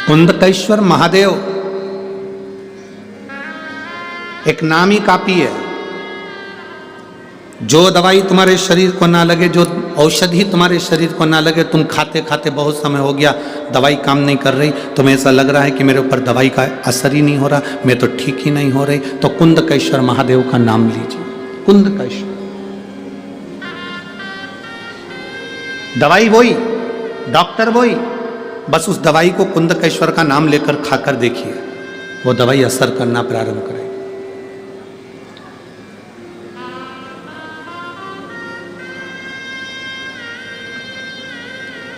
कुंदकेश्वर महादेव एक नाम ही काफी है। जो दवाई तुम्हारे शरीर को ना लगे, जो औषधि तुम्हारे शरीर को ना लगे, तुम खाते खाते बहुत समय हो गया, दवाई काम नहीं कर रही, तुम्हें ऐसा लग रहा है कि मेरे ऊपर दवाई का असर ही नहीं हो रहा, मैं तो ठीक ही नहीं हो रही, तो कुंदकेश्वर महादेव का नाम लीजिए। कुंदकेश्वर दवाई वही, डॉक्टर वही, बस उस दवाई को कुंदकेश्वर का नाम लेकर खाकर देखिए, वो दवाई असर करना प्रारंभ करेगी।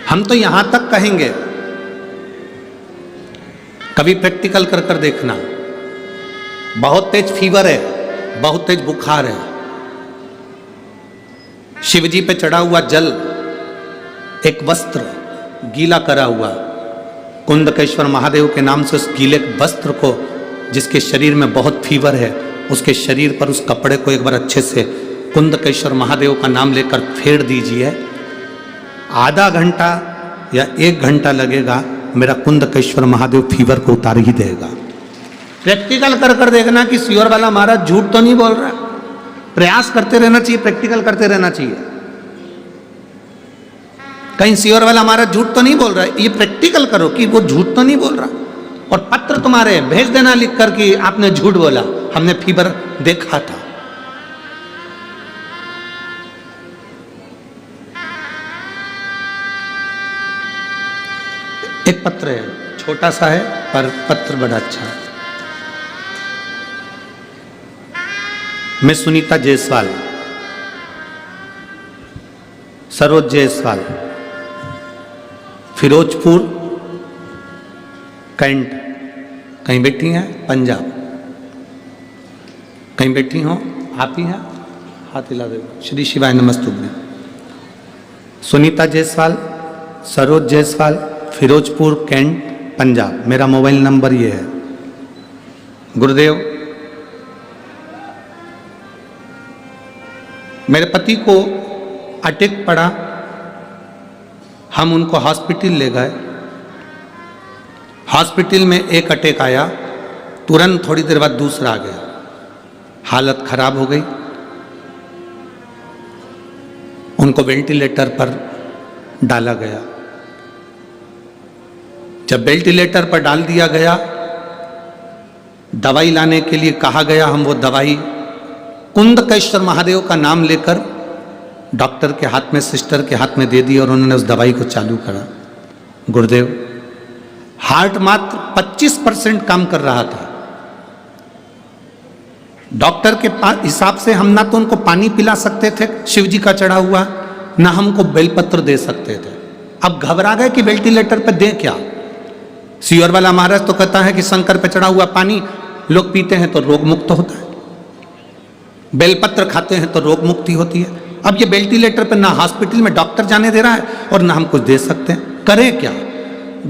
हम तो यहां तक कहेंगे, कभी प्रैक्टिकल कर कर देखना। बहुत तेज फीवर है, बहुत तेज बुखार है, शिवजी पे चढ़ा हुआ जल, एक वस्त्र गीला करा हुआ, कुंदकेश्वर महादेव के नाम से उस गीले वस्त्र को, जिसके शरीर में बहुत फीवर है, उसके शरीर पर उस कपड़े को एक बार अच्छे से कुंदकेश्वर महादेव का नाम लेकर फेर दीजिए। आधा घंटा या 1 घंटा लगेगा, मेरा कुंदकेश्वर महादेव फीवर को उतार ही देगा। प्रैक्टिकल कर कर देखना कि सीवर वाला महाराज झूठ तो नहीं बोल रहा। प्रयास करते रहना चाहिए, प्रैक्टिकल करते रहना चाहिए। कहीं सीवर वाला महाराज झूठ तो नहीं बोल रहा है, ये प्रैक्टिकल करो कि वो झूठ तो नहीं बोल रहा। और पत्र तुम्हारे भेज देना लिख कर कि आपने झूठ बोला, हमने फीवर देखा था। एक पत्र है, छोटा सा है पर पत्र बड़ा अच्छा है। मैं सुनीता जायसवाल, सरोज जायसवाल, फिरोजपुर कैंट, कहीं बैठी हैं पंजाब, कहीं बैठी हो आप ही हैं, हाथ हिला दो। श्री शिवाय नमस्तुभ्यं। सुनीता जायसवाल, सरोज जायसवाल, फिरोजपुर कैंट, पंजाब। मेरा मोबाइल नंबर ये है। गुरुदेव, मेरे पति को अटैक पड़ा, हम उनको हॉस्पिटल ले गए। हॉस्पिटल में एक अटैक आया, तुरंत थोड़ी देर बाद दूसरा आ गया, हालत खराब हो गई। उनको वेंटिलेटर पर डाला गया। जब वेंटिलेटर पर डाल दिया गया, दवाई लाने के लिए कहा गया, हम वो दवाई कुंदकेश्वर महादेव का नाम लेकर डॉक्टर के हाथ में, सिस्टर के हाथ में दे दी और उन्होंने उस दवाई को चालू करा। गुरुदेव, हार्ट मात्र 25% काम कर रहा था। डॉक्टर के हिसाब से हम ना तो उनको पानी पिला सकते थे शिव जी का चढ़ा हुआ, ना हमको बेलपत्र दे सकते थे। अब घबरा गए कि वेंटिलेटर पे दें क्या। सीवर वाला महाराज तो कहता है कि शंकर पे चढ़ा हुआ पानी लोग पीते हैं तो रोग मुक्त होता है, बेलपत्र खाते हैं तो रोग मुक्ति होती है। अब ये वेंटिलेटर पे ना हॉस्पिटल में डॉक्टर जाने दे रहा है और ना हम कुछ दे सकते हैं, करें क्या।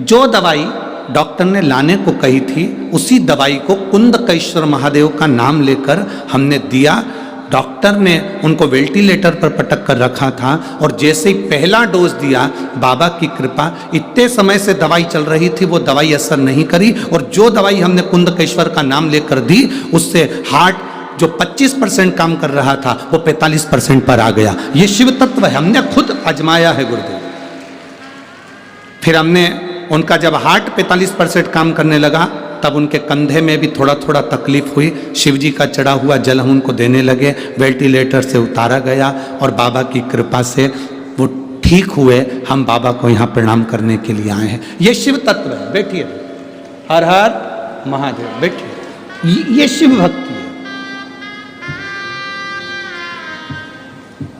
जो दवाई डॉक्टर ने लाने को कही थी, उसी दवाई को कुंदकेश्वर महादेव का नाम लेकर हमने दिया। डॉक्टर ने उनको वेंटिलेटर पर पटक कर रखा था और जैसे ही पहला डोज दिया, बाबा की कृपा, इतने समय से दवाई चल रही थी, वो दवाई असर नहीं करी। और जो दवाई हमने कुंदकेश्वर का नाम लेकर दी, उससे हार्ट जो 25% काम कर रहा था, वो 45% पर आ गया। ये शिव तत्व है, हमने खुद आजमाया है गुरुदेव। फिर हमने उनका जब हार्ट 45% काम करने लगा, तब उनके कंधे में भी थोड़ा थोड़ा तकलीफ हुई। शिवजी का चढ़ा हुआ जल हम उनको देने लगे, वेंटिलेटर से उतारा गया और बाबा की कृपा से वो ठीक हुए। हम बाबा को यहाँ प्रणाम करने के लिए आए हैं। ये शिव तत्व है। बैठिए, हर हर महादेव, बैठिए। ये शिव भक्ति है।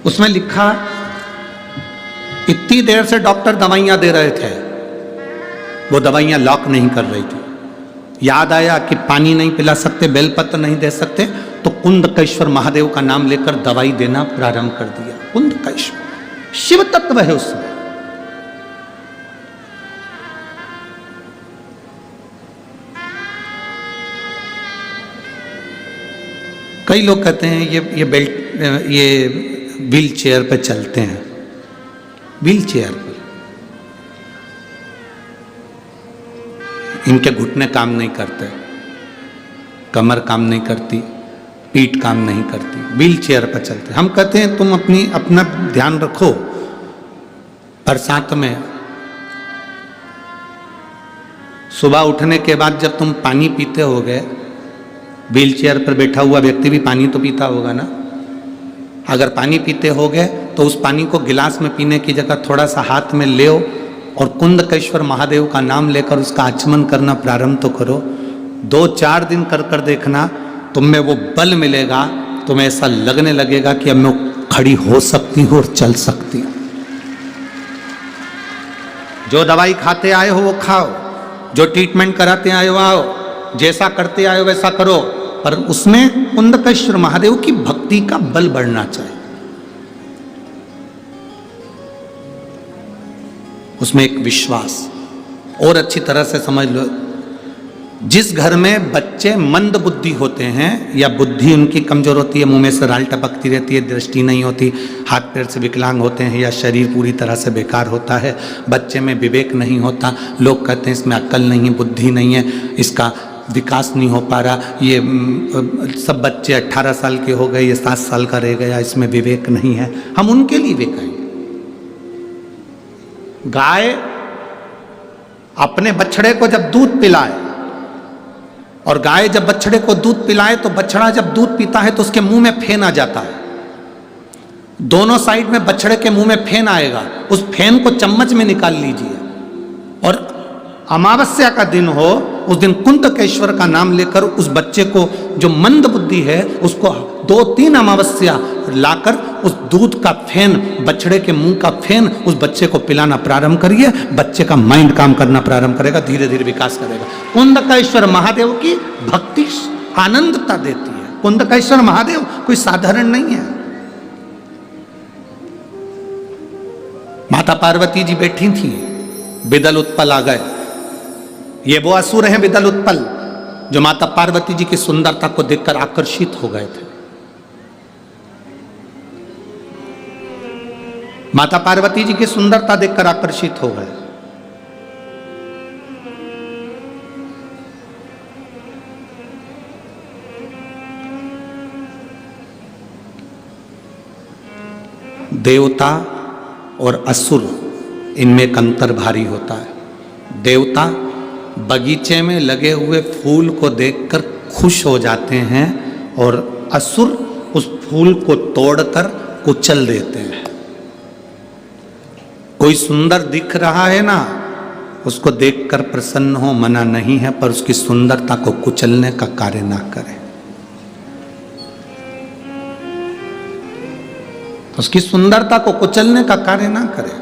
उसमें लिखा, इतनी देर से डॉक्टर दवाइयां दे रहे थे, वो दवाइयां लॉक नहीं कर रही थी। याद आया कि पानी नहीं पिला सकते, बेलपत्र नहीं दे सकते, तो कुंदकेश्वर महादेव का नाम लेकर दवाई देना प्रारंभ कर दिया। कुंदकेश्वर शिव तत्व है उसमें। कई लोग कहते हैं ये व्हील चेयर पे चलते हैं। व्हील चेयर पर इनके घुटने काम नहीं करते, कमर काम नहीं करती, पीठ काम नहीं करती, व्हील चेयर पर चलते। हम कहते हैं तुम अपना ध्यान रखो। बरसात में सुबह उठने के बाद जब तुम पानी पीते होगे, व्हील चेयर पर बैठा हुआ व्यक्ति भी पानी तो पीता होगा ना। अगर पानी पीते होगे तो उस पानी को गिलास में पीने की जगह थोड़ा सा हाथ में ले और कुंदकेश्वर महादेव का नाम लेकर उसका आचमन करना प्रारंभ तो करो। 2-4 दिन कर कर देखना, तुम में वो बल मिलेगा, तुम्हें ऐसा लगने लगेगा कि अब मैं खड़ी हो सकती हूँ और चल सकती हूँ। जो दवाई खाते आए हो वो खाओ, जो ट्रीटमेंट कराते आए हो आओ, जैसा करते आए हो वैसा करो, पर उसमें कुंदकेश्वर महादेव की भक्ति का बल बढ़ना चाहिए। उसमें एक विश्वास। और अच्छी तरह से समझ लो, जिस घर में बच्चे मंद बुद्धि होते हैं या बुद्धि उनकी कमजोर होती है, मुंह में से राल टपकती रहती है, दृष्टि नहीं होती, हाथ पैर से विकलांग होते हैं या शरीर पूरी तरह से बेकार होता है, बच्चे में विवेक नहीं होता, लोग कहते हैं इसमें अक्ल नहीं है, बुद्धि नहीं है, इसका विकास नहीं हो पा रहा, ये सब बच्चे 18 साल के हो गए, ये 7 साल का रह गया, इसमें विवेक नहीं है। हम उनके लिए भी कहेंगे, गाय अपने बछड़े को जब दूध पिलाए और गाय जब बछड़े को दूध पिलाए तो बछड़ा जब दूध पीता है तो उसके मुंह में फेन आ जाता है। दोनों साइड में बछड़े के मुंह में फेन आएगा, उस फेन को चम्मच में निकाल लीजिए और अमावस्या का दिन हो, उस दिन कुंदकेश्वर का नाम लेकर उस बच्चे को, जो मंद बुद्धि है, उसको 2-3 अमावस्या लाकर उस दूध का फेन, बछड़े के मुंह का फेन उस बच्चे को पिलाना प्रारंभ करिए। बच्चे का माइंड काम करना प्रारंभ करेगा, धीरे धीरे विकास करेगा। कुंदकेश्वर महादेव की भक्ति आनंदता देती है। कुंदकेश्वर महादेव कोई साधारण नहीं है। माता पार्वती जी बैठी थी, बिदल उत्पल आ गए। ये वो असुर हैं बिदल उत्पल जो माता पार्वती जी की सुंदरता को देखकर आकर्षित हो गए थे। माता पार्वती जी की सुंदरता देखकर आकर्षित हो गए। देवता और असुर, इनमें एक अंतर भारी होता है। देवता बगीचे में लगे हुए फूल को देखकर खुश हो जाते हैं और असुर उस फूल को तोड़कर कुचल देते हैं। कोई सुंदर दिख रहा है ना, उसको देखकर प्रसन्न हो, मना नहीं है, पर उसकी सुंदरता को कुचलने का कार्य ना करें। उसकी सुंदरता को कुचलने का कार्य ना करें।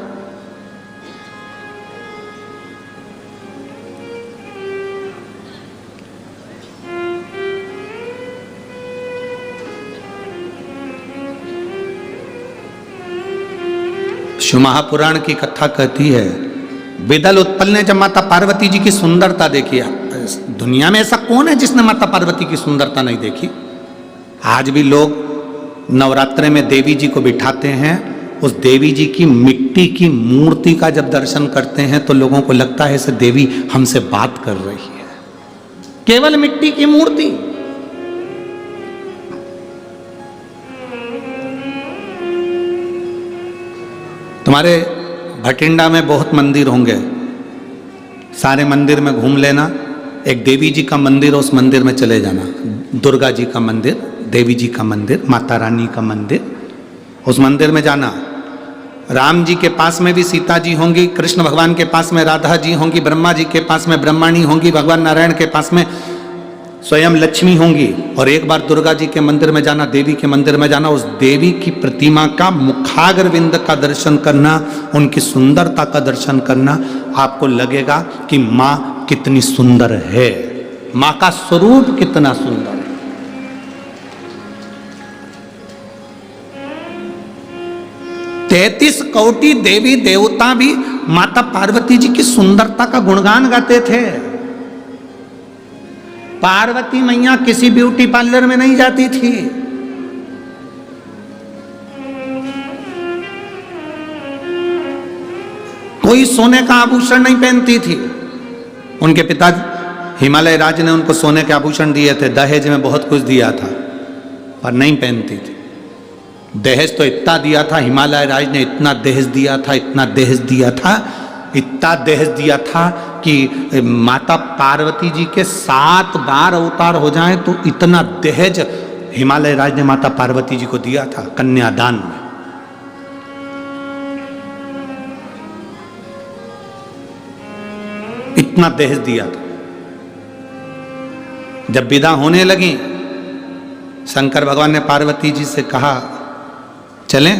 शिव महापुराण की कथा कहती है, बिदल उत्पल ने जब माता पार्वती जी की सुंदरता देखी, दुनिया में ऐसा कौन है जिसने माता पार्वती की सुंदरता नहीं देखी। आज भी लोग नवरात्रे में देवी जी को बिठाते हैं, उस देवी जी की मिट्टी की मूर्ति का जब दर्शन करते हैं तो लोगों को लगता है ऐसे देवी हमसे बात कर रही है। केवल मिट्टी की मूर्ति। तुम्हारे भटिंडा में बहुत मंदिर होंगे, सारे मंदिर में घूम लेना, एक देवी जी का मंदिर है, उस मंदिर में चले जाना। दुर्गा जी का मंदिर, देवी जी का मंदिर, माता रानी का मंदिर, उस मंदिर में जाना। राम जी के पास में भी सीता जी होंगी, कृष्ण भगवान के पास में राधा जी होंगी, ब्रह्मा जी के पास में ब्रह्माणी होंगी, भगवान नारायण के पास में स्वयं लक्ष्मी होंगी। और एक बार दुर्गा जी के मंदिर में जाना, देवी के मंदिर में जाना, उस देवी की प्रतिमा का मुखाग्रविंद का दर्शन करना, उनकी सुंदरता का दर्शन करना, आपको लगेगा कि माँ कितनी सुंदर है, माँ का स्वरूप कितना सुंदर है। तैतीस कोटि देवी देवता भी माता पार्वती जी की सुंदरता का गुणगान गाते थे। पार्वती मैया किसी ब्यूटी पार्लर में नहीं जाती थी। कोई सोने का आभूषण नहीं पहनती थी। उनके पिता हिमालय राज ने उनको सोने के आभूषण दिए थे, दहेज में बहुत कुछ दिया था, पर नहीं पहनती थी। दहेज तो इतना दिया था, हिमालय राज ने इतना दहेज दिया था, इतना दहेज दिया था, इतना दहेज दिया था कि माता पार्वती जी के 7 बार अवतार हो जाएं तो इतना दहेज हिमालय राज ने माता पार्वती जी को दिया था कन्यादान में। इतना दहेज दिया था। जब विदा होने लगी, शंकर भगवान ने पार्वती जी से कहा चलें?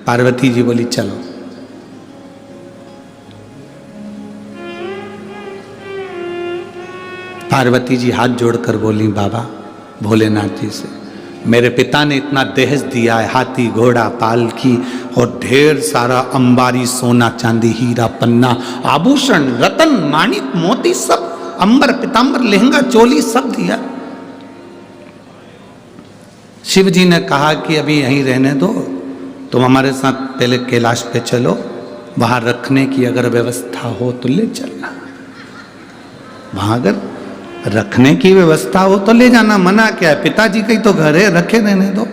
पार्वती जी बोली चलो। पार्वती जी हाथ जोड़कर बोली बाबा भोलेनाथ जी से, मेरे पिता ने इतना दहेज दिया है, हाथी घोड़ा पालकी और ढेर सारा अंबारी सोना चांदी हीरा पन्ना आभूषण रतन माणिक मोती सब, अंबर पीतांबर लहंगा चोली सब दिया। शिव जी ने कहा कि अभी यहीं रहने दो, तुम हमारे साथ पहले कैलाश पे चलो, वहां रखने की अगर व्यवस्था हो तो ले चलना, वहां अगर रखने की व्यवस्था हो तो ले जाना, मना क्या है? पिताजी का ही तो घर है, रखे रहने दो।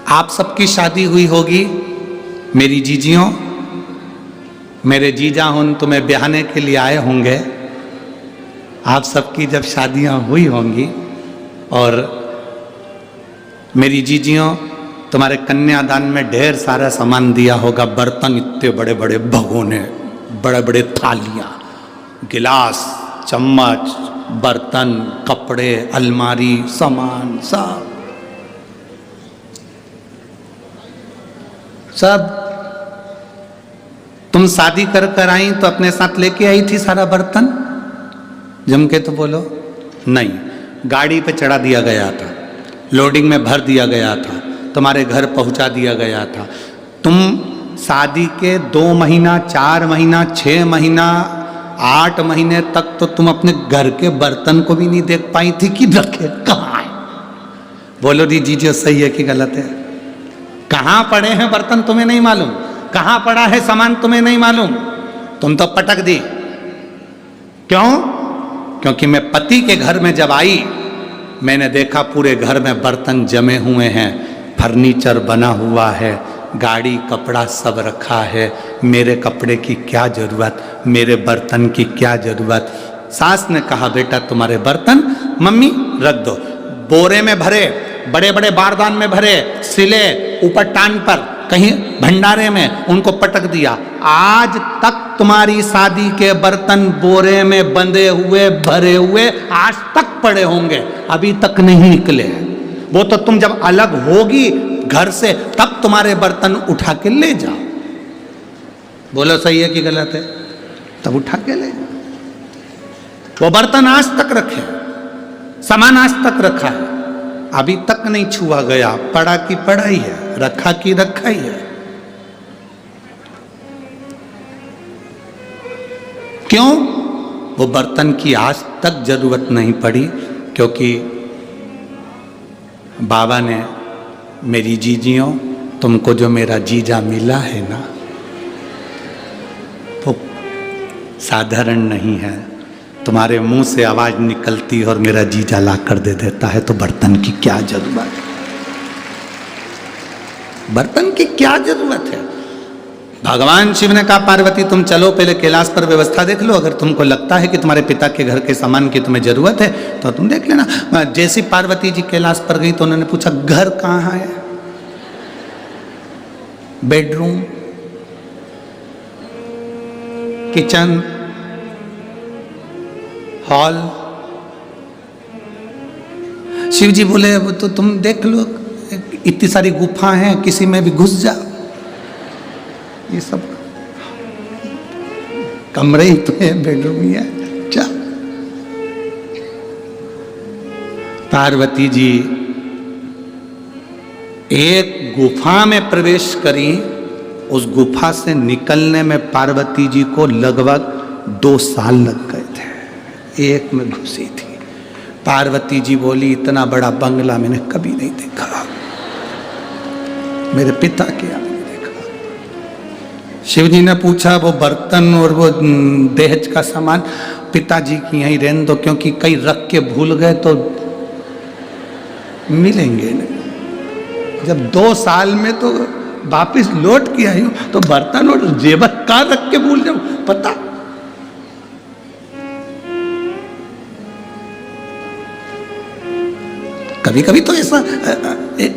आप सबकी शादी हुई होगी, मेरी जीजियों, मेरे जीजा उन तुम्हें ब्याहने के लिए आए होंगे। आप सबकी जब शादियां हुई होंगी और मेरी जीजियों तुम्हारे कन्यादान में ढेर सारा सामान दिया होगा, बर्तन इतने बड़े बड़े भगोने, बड़े बड़े थालियां, गिलास, चम्मच, बर्तन, कपड़े, अलमारी, सामान सब तुम शादी कर कर आई तो अपने साथ लेके आई थी सारा बर्तन? जम के तो बोलो। नहीं, गाड़ी पे चढ़ा दिया गया था, लोडिंग में भर दिया गया था, तुम्हारे घर पहुंचा दिया गया था। तुम शादी के 2 महीना, 4 महीना, 6 महीना, 8 महीने तक तो तुम अपने घर के बर्तन को भी नहीं देख पाई थी कि रखे कहाँ है। बोलो दीजिए सही है कि गलत है? कहाँ पड़े हैं बर्तन तुम्हें नहीं मालूम, कहाँ पड़ा है सामान तुम्हें नहीं मालूम, तुम तो पटक दी। क्यों? क्योंकि मैं पति के घर में जब आई, मैंने देखा पूरे घर में बर्तन जमे हुए हैं, फर्नीचर बना हुआ है, गाड़ी कपड़ा सब रखा है। मेरे कपड़े की क्या जरूरत, मेरे बर्तन की क्या जरूरत? सास ने कहा बेटा तुम्हारे बर्तन मम्मी रख दो, बोरे में भरे, बड़े बड़े बारदान में भरे, सिले ऊपर टांग पर, कहीं भंडारे में उनको पटक दिया। आज तक तुम्हारी शादी के बर्तन बोरे में बंधे हुए भरे हुए आज तक पड़े होंगे, अभी तक नहीं निकले हैं। वो तो तुम जब अलग होगी घर से तब तुम्हारे बर्तन उठा के ले जाओ। बोलो सही है कि गलत है? तब उठा के ले जाओ। वो बर्तन आज तक रखे, सामान आज तक रखा है, अभी तक नहीं छुआ गया, पड़ा की पड़ा ही है, रखा की रखा ही है। क्यों? वो बर्तन की आज तक जरूरत नहीं पड़ी, क्योंकि बाबा ने, मेरी जीजियों, तुमको जो मेरा जीजा मिला है ना, वो साधारण नहीं है। तुम्हारे मुंह से आवाज निकलती और मेरा जीजा ला कर दे देता है, तो बर्तन की क्या जरूरत है? बर्तन की क्या जरूरत है? भगवान शिव ने कहा पार्वती तुम चलो पहले कैलाश पर व्यवस्था देख लो, अगर तुमको लगता है कि तुम्हारे पिता के घर के सामान की तुम्हें जरूरत है तो तुम देख लेना। जैसी पार्वती जी कैलाश पर गई तो उन्होंने पूछा घर कहाँ है? Bedroom, kitchen, hall. Shiv ji बोले वो तो तुम देख लो, इतनी सारी गुफा हैं, किसी में भी घुस जाओ, ये सब कमरे ही तो है, बेडरूम ही है, क्या? पार्वती जी एक गुफा में प्रवेश करी, उस गुफा से निकलने में पार्वती जी को लगभग 2 साल लग गए थे। एक में घुसी थी, पार्वती जी बोली इतना बड़ा बंगला मैंने कभी नहीं देखा, मेरे पिता के यहाँ नहीं देखा। शिव जी ने पूछा वो बर्तन और वो दहेज का सामान पिताजी की यहीं रहने दो, क्योंकि कहीं रख के भूल गए तो मिलेंगे नहीं। जब 2 साल में तो वापिस लौट के आई हूं तो बर्तन और जेवर कहाँ रख के भूल जाऊं पता। कभी कभी तो ऐसा,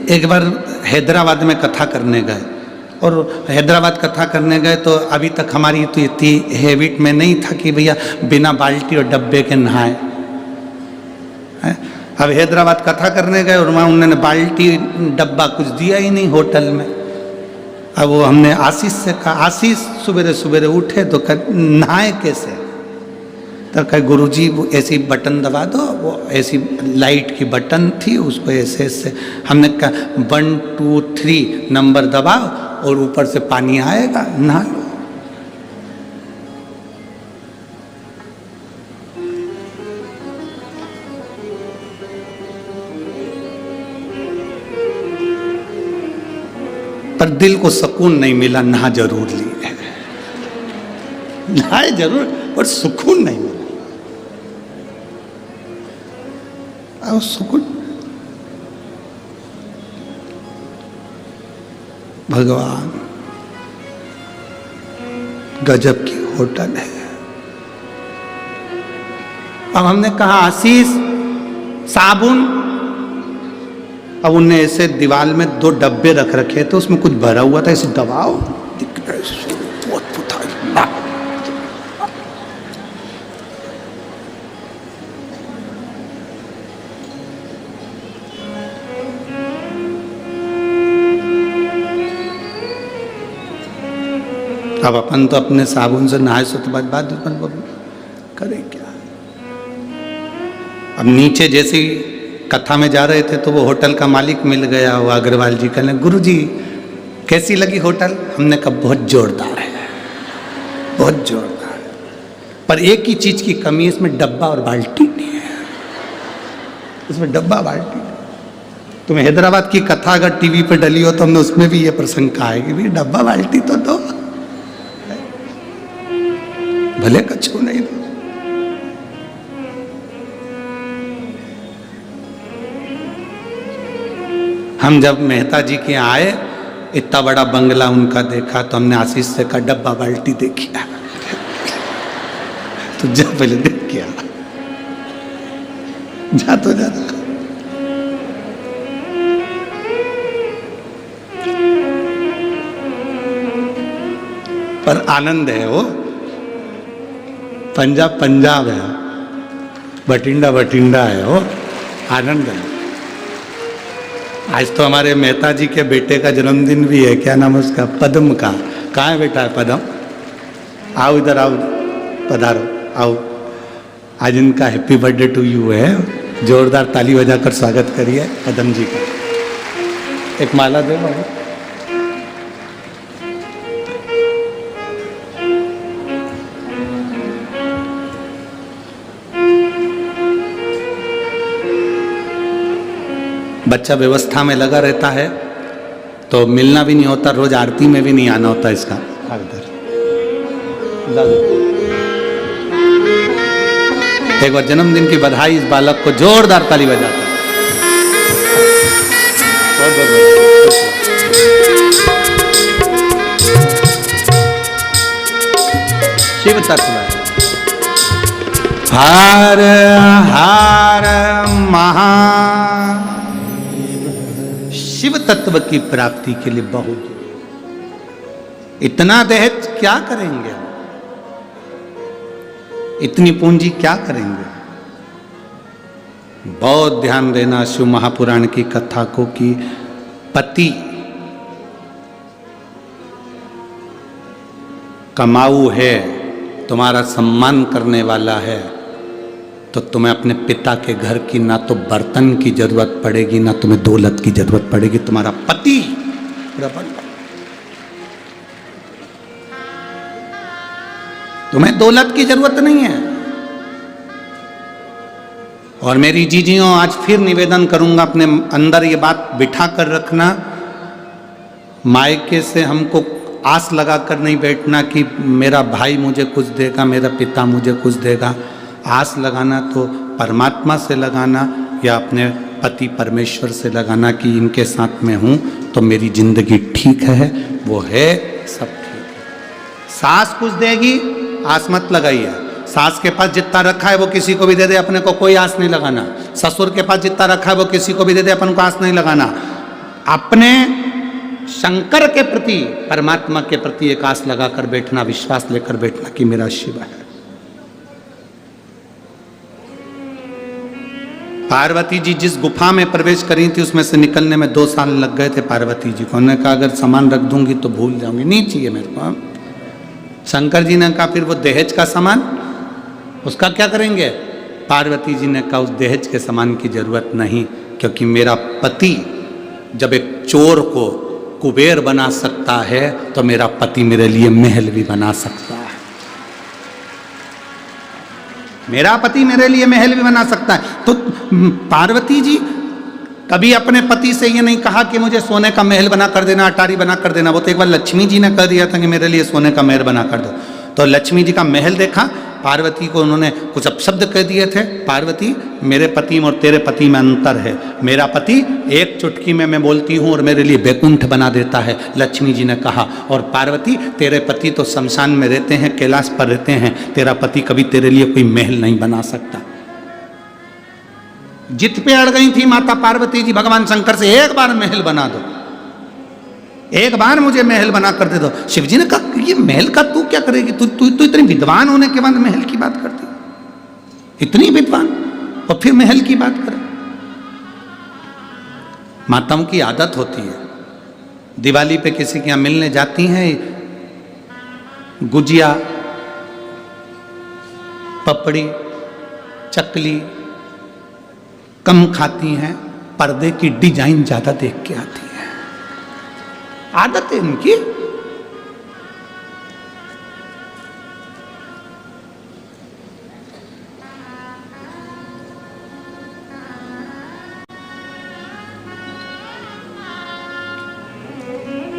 एक बार हैदराबाद में कथा करने गए, और हैदराबाद कथा करने गए तो अभी तक हमारी तो इतनी हैबिट में नहीं था कि भैया बिना बाल्टी और डब्बे के नहाए। अब हैदराबाद कथा करने गए और वहाँ उन्होंने बाल्टी डब्बा कुछ दिया ही नहीं होटल में। अब वो हमने आशीष से कहा, आशीष सवेरे सवेरे उठे तो नहाए कैसे, तो कहे गुरुजी वो ऐसी बटन दबा दो, वो ऐसी लाइट की बटन थी उसको ऐसे ऐसे, हमने कहा 1 2 3 नंबर दबाओ और ऊपर से पानी आएगा, नहा लो। पर दिल को सुकून नहीं मिला, नहा जरूर ली है, नहाए जरूर पर सुकून नहीं मिला। और सुकून भगवान गजब की होटल है। अब हमने कहा आशीष साबुन, अब उनने ऐसे दीवार में 2 डब्बे रख रखे थे, उसमें कुछ भरा हुआ था, ऐसे दबाओ दिख रहा है बहुत पुथा। अब अपन तो अपने साबुन से नहाए सो तो बाद करें क्या। अब नीचे जैसे कथा में जा रहे थे तो वो होटल का मालिक मिल गया, वो अग्रवाल जी कहने गुरुजी कैसी लगी होटल। हमने कहा बहुत जोरदार है, बहुत जोरदार है, पर एक ही चीज की कमी है, इसमें डब्बा और बाल्टी नहीं है, इसमें डब्बा बाल्टी। तुम्हें हैदराबाद की कथा अगर टीवी पे डली हो तो हमने उसमें भी ये प्रसंग कहा है कि भाई डब्बा बाल्टी तो दो, भले कछु नहीं दो। हम जब मेहता जी के यहाँ आए, इतना बड़ा बंगला उनका देखा तो हमने आशीष से कहा डब्बा बाल्टी देखी तो जा पहले देख के आ, जा तो जा। पर आनंद है वो, पंजाब पंजाब है, बठिंडा बठिंडा है वो, आनंद है। आज तो हमारे मेहता जी के बेटे का जन्मदिन भी है, क्या नाम है उसका, पद्म का। कहाँ है बेटा है पद्म, आओ इधर आओ, पधारो आओ। आज इनका हैप्पी बर्थडे टू यू है, जोरदार ताली बजाकर स्वागत करिए पद्म जी का। एक माला दे बाबू। बच्चा व्यवस्था में लगा रहता है तो मिलना भी नहीं होता, रोज आरती में भी नहीं आना होता इसका। एक बार जन्मदिन की बधाई इस बालक को, जोरदार ताली बजाता। शिव तत्व हर हर महा, शिव तत्व की प्राप्ति के लिए बहुत, इतना दहेज क्या करेंगे, इतनी पूंजी क्या करेंगे। बहुत ध्यान देना शिव महापुराण की कथा को कि पति कमाऊ है, तुम्हारा सम्मान करने वाला है, तो तुम्हें अपने पिता के घर की ना तो बर्तन की जरूरत पड़ेगी, ना तुम्हें दौलत की जरूरत पड़ेगी, तुम्हारा पति प्रबल। तुम्हें दौलत की जरूरत नहीं है, और मेरी जीजियों, आज फिर निवेदन करूंगा, अपने अंदर ये बात बिठा कर रखना, मायके से हमको आस लगा कर नहीं बैठना कि मेरा भाई मुझे कुछ देगा, मेरा पिता मुझे कुछ देगा। आस लगाना तो परमात्मा से लगाना या अपने पति परमेश्वर से लगाना कि इनके साथ में हूँ तो मेरी जिंदगी ठीक है, वो है, सब ठीक है। सास कुछ देगी, आस मत लगाइए। सास के पास जितना रखा है वो किसी को भी दे दे, अपने को कोई आस नहीं लगाना। ससुर के पास जितना रखा है वो किसी को भी दे दे, अपन को आस नहीं लगाना। अपने शंकर के प्रति, परमात्मा के प्रति एक आस लगाकर बैठना, विश्वास लेकर बैठना कि मेरा शिव है। पार्वती जी जिस गुफा में प्रवेश करी थी उसमें से निकलने में 2 साल लग गए थे पार्वती जी को। उन्होंने कहा अगर सामान रख दूंगी तो भूल जाऊंगी, नहीं चाहिए मेरे को। शंकर जी ने कहा फिर वो दहेज का सामान, उसका क्या करेंगे? पार्वती जी ने कहा उस दहेज के सामान की जरूरत नहीं, क्योंकि मेरा पति जब एक चोर को कुबेर बना सकता है तो मेरा पति मेरे लिए महल भी बना सकता है। मेरा पति मेरे लिए महल भी बना सकता है। तो पार्वती जी कभी अपने पति से ये नहीं कहा कि मुझे सोने का महल बना कर देना, अटारी बना कर देना। वो तो एक बार लक्ष्मी जी ने कह दिया था कि मेरे लिए सोने का महल बना कर दो। तो लक्ष्मी जी का महल देखा, पार्वती को उन्होंने कुछ अपशब्द कह दिए थे। पार्वती, मेरे पति और तेरे पति में अंतर है। मेरा पति एक चुटकी में मैं बोलती हूँ और मेरे लिए बैकुंठ बना देता है, लक्ष्मी जी ने कहा। और पार्वती, तेरे पति तो शमशान में रहते हैं, कैलाश पर रहते हैं, तेरा पति कभी तेरे लिए कोई महल नहीं बना सकता। जित पे अड़ गई थी माता पार्वती जी भगवान शंकर से, एक बार महल बना दो, एक बार मुझे महल बना कर दे दो। शिव जी ने कहा ये महल का तू क्या करेगी? तू इतनी विद्वान होने के बाद महल की बात करती, इतनी विद्वान और फिर महल की बात करे। माताओं की आदत होती है, दिवाली पे किसी के यहां मिलने जाती हैं, गुजिया, पपड़ी, चकली कम खाती हैं, पर्दे की डिजाइन ज्यादा देख के आती हैं। आदत है इनकी।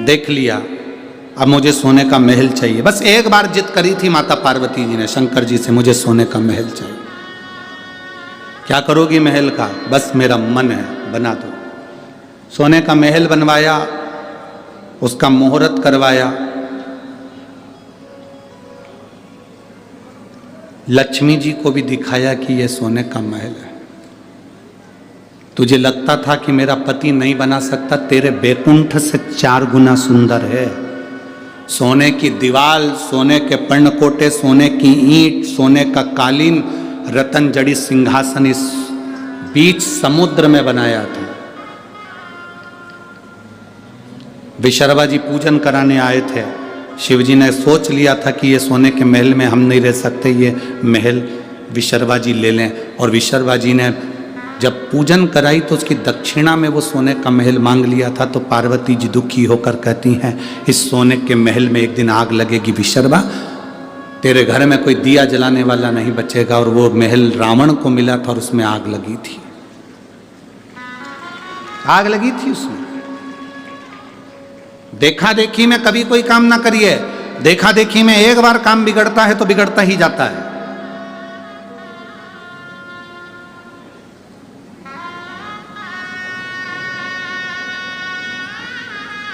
देख लिया, अब मुझे सोने का महल चाहिए। बस एक बार जिद करी थी माता पार्वती जी ने शंकर जी से, मुझे सोने का महल चाहिए। क्या करोगी महल का? बस मेरा मन है, बना दो। सोने का महल बनवाया, उसका मुहूर्त करवाया। लक्ष्मी जी को भी दिखाया कि यह सोने का महल है। तुझे लगता था कि मेरा पति नहीं बना सकता, तेरे बैकुंठ से 4 गुना सुंदर है। सोने की दीवार, सोने के पर्णकोटे, सोने की ईंट, सोने का कालीन, रतन जड़ी सिंहासन इस बीच समुद्र में बनाया था। विशर्वा जी पूजन कराने आए थे। शिव जी ने सोच लिया था कि ये सोने के महल में हम नहीं रह सकते, ये महल विशर्वा जी ले लें। और विशर्वा जी ने जब पूजन कराई तो उसकी दक्षिणा में वो सोने का महल मांग लिया था। तो पार्वती जी दुखी होकर कहती हैं, इस सोने के महल में एक दिन आग लगेगी विशर्वा, तेरे घर में कोई दिया जलाने वाला नहीं बचेगा। और वो महल रावण को मिला था और उसमें आग लगी थी, आग लगी थी उसमें। देखा देखी में कभी कोई काम ना करिए। देखा देखी में एक बार काम बिगड़ता है तो बिगड़ता ही जाता है।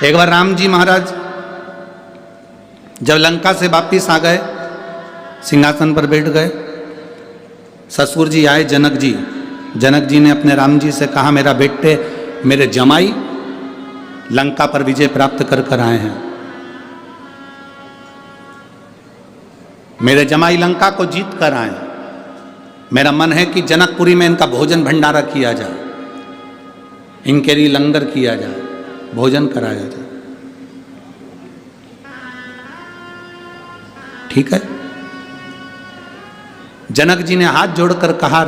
एक बार राम जी महाराज जब लंका से वापिस आ गए, सिंहासन पर बैठ गए, ससुर जी आए जनक जी। जनक जी ने अपने राम जी से कहा, मेरा बेटे, मेरे जमाई लंका पर विजय प्राप्त कर कर आए हैं। मेरे जमाई लंका को जीत कर आए। मेरा मन है कि जनकपुरी में इनका भोजन भंडारा किया जाए, इनके लिए लंगर किया जाए, भोजन कराया जाए। ठीक है। जनक जी ने हाथ जोड़कर कहा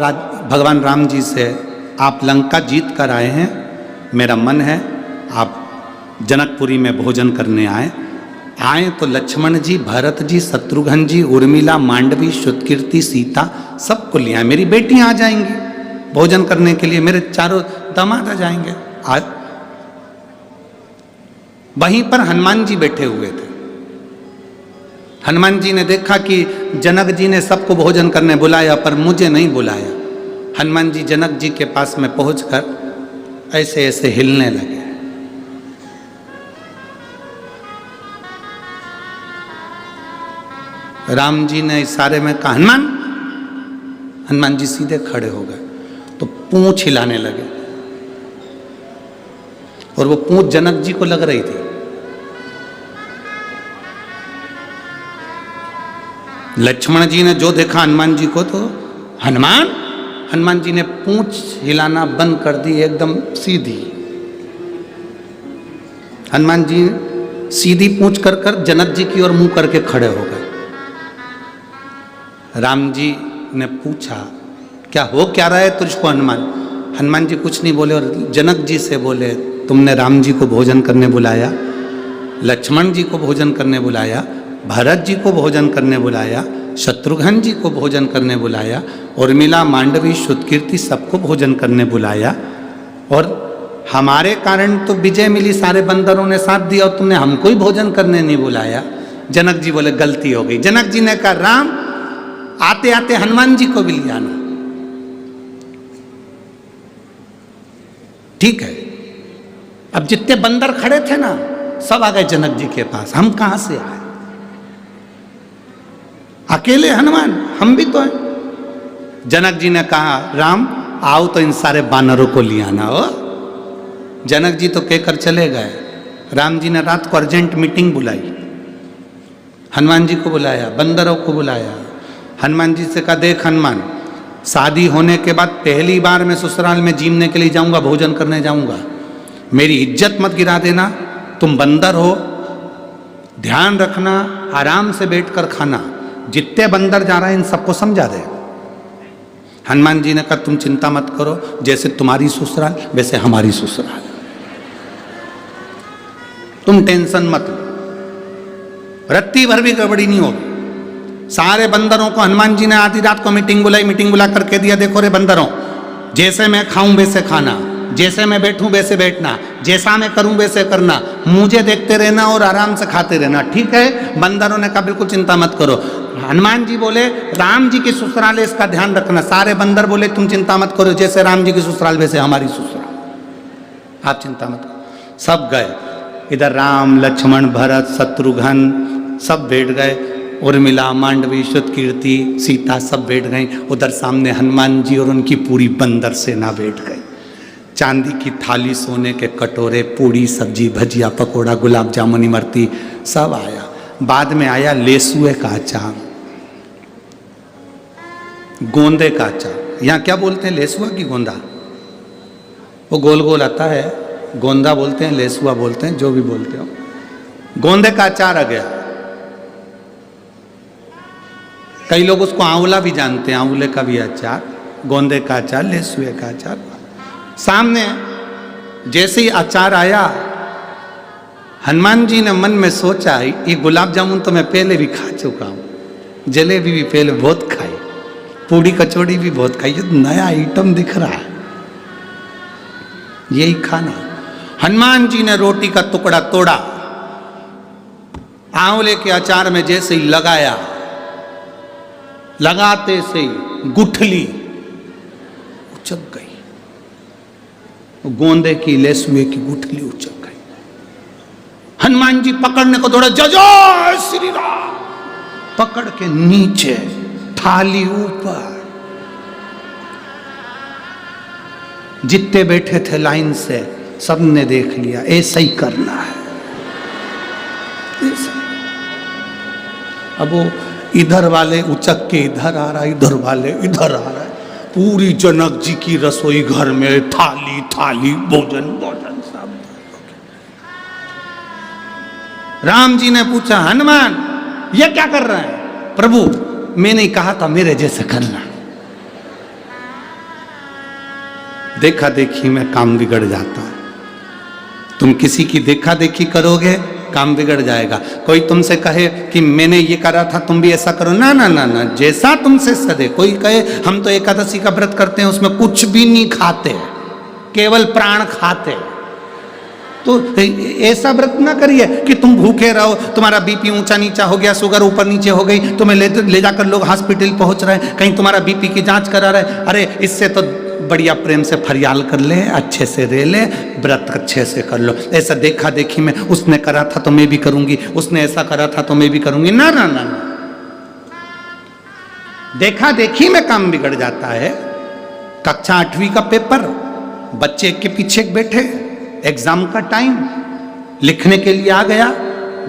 भगवान राम जी से, आप लंका जीत कर आए हैं, मेरा मन है आप जनकपुरी में भोजन करने आए तो लक्ष्मण जी, भरत जी, शत्रुघ्न जी, उर्मिला, मांडवी, श्रुतकीर्ति, सीता सबको ले आए। मेरी बेटियां आ जाएंगी। भोजन करने के लिए, मेरे चारों दामाद आ जाएंगे। आज वहीं पर हनुमान जी बैठे हुए थे। हनुमान जी ने देखा कि जनक जी ने सबको भोजन करने बुलाया पर मुझे नहीं बुलाया। हनुमान जी जनक जी के पास में पहुंचकर ऐसे ऐसे हिलने लगे। राम जी ने इशारे में कहा हनुमान। हनुमान जी सीधे खड़े हो गए तो पूंछ हिलाने लगे और वो पूंछ जनक जी को लग रही थी। लक्ष्मण जी ने जो देखा हनुमान जी को तो हनुमान जी ने पूंछ हिलाना बंद कर दी, एकदम सीधी। हनुमान जी सीधी पूंछ कर कर जनक जी की ओर मुंह करके खड़े हो गए। राम जी ने पूछा क्या हो क्या रहा है तुझको हनुमान? हनुमान जी कुछ नहीं बोले और जनक जी से बोले तुमने राम जी को भोजन करने बुलाया, लक्ष्मण जी को भोजन करने बुलाया, भरत जी को भोजन करने बुलाया, शत्रुघ्न जी को भोजन करने बुलाया, उर्मिला मांडवी श्रुतकीर्ति सबको भोजन करने बुलाया और हमारे कारण तो विजय मिली, सारे बंदरों ने साथ दिया और तुमने हमको ही भोजन करने नहीं बुलाया। जनक जी बोले गलती हो गई। जनक जी ने कहा राम आते आते हनुमान जी को भी ले आना। ठीक है। अब जितने बंदर खड़े थे ना सब आ गए जनक जी के पास। हम कहां से आए? अकेले हनुमान, हम भी तो हैं। जनक जी ने कहा राम आओ तो इन सारे बानरों को ले आना हो। जनक जी तो कहकर चले गए। राम जी ने रात को अर्जेंट मीटिंग बुलाई, हनुमान जी को बुलाया, बंदरों को बुलाया। हनुमान जी से कहा देख हनुमान, शादी होने के बाद पहली बार मैं ससुराल में जीने के लिए जाऊंगा, भोजन करने जाऊंगा, मेरी इज्जत मत गिरा देना। तुम बंदर हो, ध्यान रखना, आराम से बैठकर खाना। जितने बंदर जा रहे हैं इन सबको समझा दे। हनुमान जी ने कहा तुम चिंता मत करो, जैसे तुम्हारी ससुराल वैसे हमारी ससुराल, तुम टेंशन मत लो, रत्ती भर भी गड़बड़ी नहीं होगी। सारे बंदरों को हनुमान जी ने आधी रात को मीटिंग बुलाई, मीटिंग बुला करके दिया देखो रे बंदरों, जैसे मैं खाऊं वैसे खाना, जैसे मैं बैठूं वैसे बैठना, जैसा मैं करूं वैसे करना, मुझे देखते रहना और आराम से खाते रहना। ठीक है? बंदरों ने कहा बिल्कुल चिंता मत करो। हनुमान जी बोले राम जी की ससुराल है इसका ध्यान रखना। सारे बंदर बोले तुम चिंता मत करो, जैसे राम जी की ससुराल वैसे हमारी ससुराल, आप चिंता मत करो। सब गए। इधर राम लक्ष्मण भरत शत्रुघ्न सब बैठ गए, उर्मिला मांडवी श्रुतकीर्ति सीता सब बैठ गई। उधर सामने हनुमान जी और उनकी पूरी बंदर सेना बैठ गई। चांदी की थाली, सोने के कटोरे, पूड़ी सब्जी भजिया पकोड़ा गुलाब जामुन इमरती सब आया। बाद में आया लेसुए का अचार, गोंदे का अचार। यहाँ क्या बोलते हैं, लेसुआ की गोंदा? वो गोल गोल आता है, गोंदा बोलते हैं, लेसुआ बोलते हैं, जो भी बोलते हो। गोंदे का अचार आ गया। कई लोग उसको आंवला भी जानते हैं, आंवले का भी अचार, गोंदे का अचार, लेसुए का अचार। सामने जैसे ही अचार आया, हनुमान जी ने मन में सोचा ये गुलाब जामुन तो मैं पहले भी खा चुका हूं, जलेबी भी पहले बहुत खाई, पूड़ी कचौड़ी भी बहुत खाई, ये नया आइटम दिख रहा है, यही खाना। हनुमान जी ने रोटी का टुकड़ा तोड़ा, आंवले के अचार में जैसे ही लगाया, लगाते से ही गुठली उचक गई, गोंदे की लेसुए की गुठली उचक गई। हनुमान जी पकड़ने को दौड़े, जय श्री राम, पकड़ के नीचे, थाली ऊपर। जितने बैठे थे लाइन से सबने देख लिया, ऐसा ही करना है। अब वो इधर वाले उचक के इधर आ रहा है, इधर वाले इधर आ रहा है। पूरी जनक जी की रसोई घर में थाली थाली भोजन भोजन सब। राम जी ने पूछा हनुमान ये क्या कर रहे हैं? प्रभु मैंने ही कहा था मेरे जैसे करना, देखा देखी में काम बिगड़ जाता है। तुम किसी की देखा देखी करोगे काम बिगड़ जाएगा। कोई तुमसे कहे कि मैंने ये करा था तुम भी ऐसा करो, ना ना ना ना, जैसा तुमसे सदे। कोई कहे हम तो एकादशी का व्रत करते हैं उसमें कुछ भी नहीं खाते, केवल प्राण खाते, तो ऐसा व्रत ना करिए कि तुम भूखे रहो, तुम्हारा बीपी ऊंचा नीचा हो गया, शुगर ऊपर नीचे हो गई, तुम्हें ले जाकर लोग हॉस्पिटल पहुंच रहे हैं, कहीं तुम्हारा बीपी की जांच करा रहे। अरे इससे तो बढ़िया प्रेम से फरियाल कर ले, अच्छे से रह ले, व्रत अच्छे से कर लो। ऐसा देखा देखी में उसने करा था तो मैं भी करूंगी, उसने ऐसा करा था तो मैं भी करूंगी, ना ना ना ना। देखा देखी में काम बिगड़ जाता है। कक्षा 8वीं का पेपर, बच्चे के पीछे बैठे, एग्जाम का टाइम, लिखने के लिए आ गया,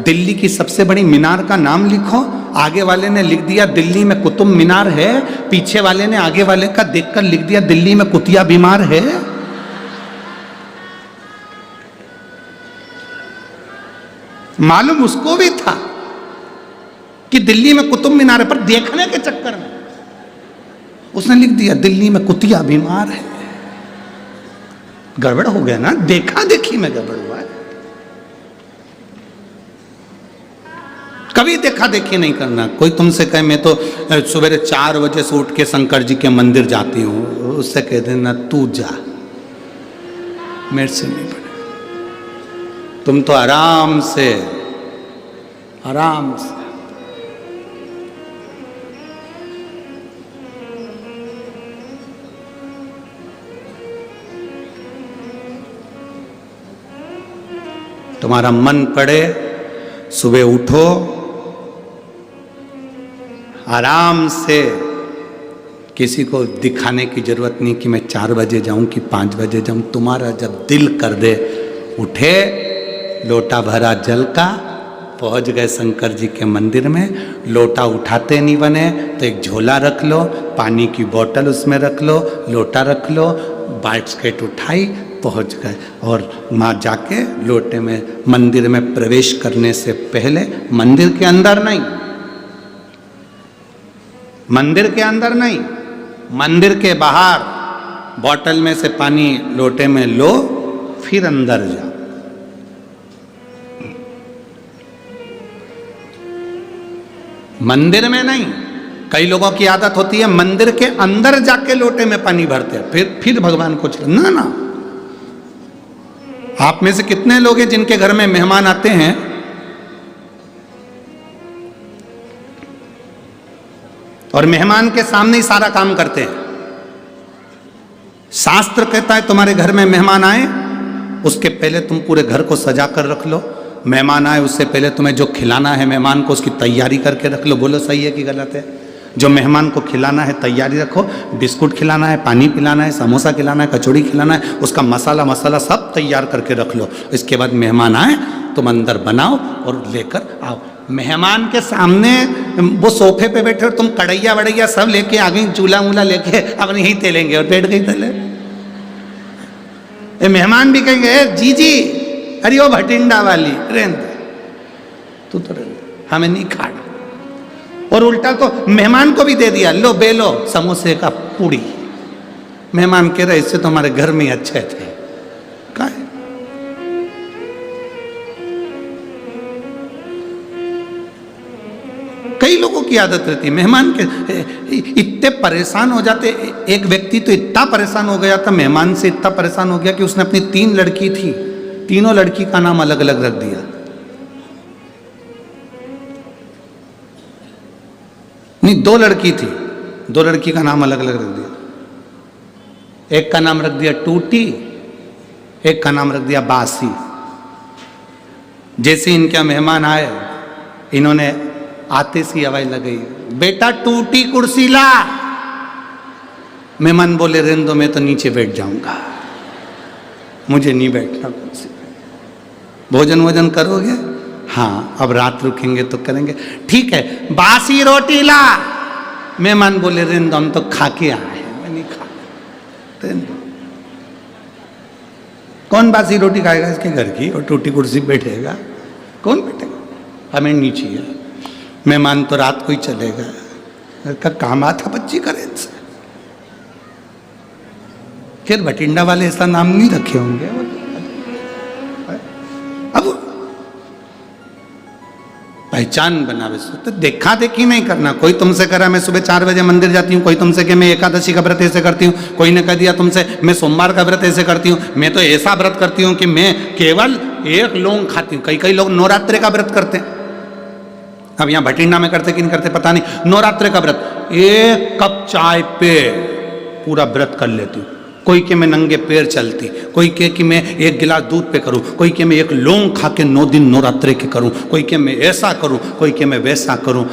दिल्ली की सबसे बड़ी मीनार का नाम लिखो। आगे वाले ने लिख दिया दिल्ली में कुतुब मीनार है, पीछे वाले ने आगे वाले का देखकर लिख दिया दिल्ली में कुतिया बीमार है। मालूम उसको भी था कि दिल्ली में कुतुब मीनार है, पर देखने के चक्कर में उसने लिख दिया दिल्ली में कुतिया बीमार है। गड़बड़ हो गया ना, देखा देखी में गड़बड़ हुआ है। कभी देखा देखी नहीं करना। कोई तुमसे कहे मैं तो सवेरे 4 बजे से उठ के शंकर जी के मंदिर जाती हूँ, उससे कह देना तू जा, मेरे से नहीं पड़ेगा। तुम तो आराम से तुम्हारा मन पड़े, सुबह उठो, आराम से, किसी को दिखाने की जरूरत नहीं कि मैं 4 बजे जाऊं कि 5 बजे जाऊं। तुम्हारा जब दिल कर दे, उठे, लोटा भरा जल का, पहुंच गए शंकर जी के मंदिर में। लोटा उठाते नहीं बने तो एक झोला रख लो, पानी की बोतल उसमें रख लो, लोटा रख लो, बास्केट उठाई, पहुंच गए। और माँ जाके लोटे में मंदिर में प्रवेश करने से पहले, मंदिर के अंदर नहीं, मंदिर के अंदर नहीं, मंदिर के बाहर बोतल में से पानी लोटे में लो, फिर अंदर जाओ। मंदिर में नहीं। कई लोगों की आदत होती है मंदिर के अंदर जाके लोटे में पानी भरते हैं, फिर भगवान को ना ना। आप में से कितने लोग हैं जिनके घर में मेहमान आते हैं, और मेहमान के सामने ही सारा काम करते हैं? शास्त्र कहता है तुम्हारे घर में मेहमान आए, उसके पहले तुम पूरे घर को सजा कर रख लो। मेहमान आए उससे पहले तुम्हें जो खिलाना है मेहमान को, उसकी तैयारी करके रख लो। बोलो सही है कि गलत है? जो मेहमान को खिलाना है तैयारी रखो, बिस्कुट खिलाना है, पानी पिलाना है, समोसा खिलाना है, कचौड़ी खिलाना है, उसका मसाला सब तैयार करके रख लो। इसके बाद मेहमान आए तुम अंदर बनाओ और लेकर आओ। मेहमान के सामने वो सोफे पे बैठे, तुम कढ़ैया वड़ैया सब लेके आ गई, चूल्हा वूल्हा लेके अब यहीं तेलेंगे और बैठ गई तले। मेहमान भी कहेंगे जी अरे वो भटिंडा वाली रेंद, तू तो रेंद, हमें नहीं खाना। और उल्टा तो मेहमान को भी दे दिया, लो बेलो समोसे का पूड़ी। मेहमान कह रहे इससे तो हमारे घर में ही अच्छे थे। क्या है? कई लोगों की आदत रहती है मेहमान के, इतने परेशान हो जाते। एक व्यक्ति तो इतना परेशान हो गया था, मेहमान से इतना परेशान हो गया कि उसने अपनी 3 लड़की थी, तीनों लड़की का नाम अलग अलग रख दिया। नहीं, 2 लड़की थी, 2 लड़की का नाम अलग अलग रख दिया। एक का नाम रख दिया टूटी, एक का नाम रख दिया बासी। जैसे इनके मेहमान आए, इन्होंने आते सी हवाई लगाई, बेटा टूटी कुर्सी ला। मेहमान बोले रहने दो, मैं तो नीचे बैठ जाऊंगा, मुझे नहीं बैठना कुर्सी पे। भोजन वोजन करोगे? हाँ, अब रात रुकेंगे तो करेंगे। ठीक है, बासी रोटी ला। मेहमान बोले रहने दो, हम तो खा के आए हैं, मैं नहीं खा। कौन बासी रोटी खाएगा इसके घर की, और टूटी कुर्सी बैठेगा? कौन बैठेगा? हमें नहीं चाहिए। मेहमान तो रात को ही चलेगा, घर का काम आता बच्ची करे इनसे। फिर भटिंडा वाले ऐसा नाम नहीं रखे होंगे। अब पहचान बनावे सो तो देखा देखी नहीं करना। कोई तुमसे करा मैं सुबह 4 बजे मंदिर जाती हूँ, कोई तुमसे कि मैं एकादशी का व्रत ऐसे करती हूँ, कोई ने कह दिया तुमसे मैं सोमवार का व्रत ऐसे करती हूँ, मैं तो ऐसा व्रत करती हूँ कि मैं केवल एक लौंग खाती हूँ। कई लोग नवरात्रे का व्रत करते हैं। अब यहाँ भटिंडा में करते कि नहीं करते पता नहीं। नवरात्रे का व्रत 1 कप चाय पे पूरा व्रत कर लेती हूँ। कोई के मैं नंगे पैर चलती, कोई के कि मैं 1 गिलास दूध पे करूं, कोई के मैं 1 लौंग खा के 9 दिन नवरात्रे के करूं, कोई के मैं ऐसा करूं, कोई के मैं वैसा करूं।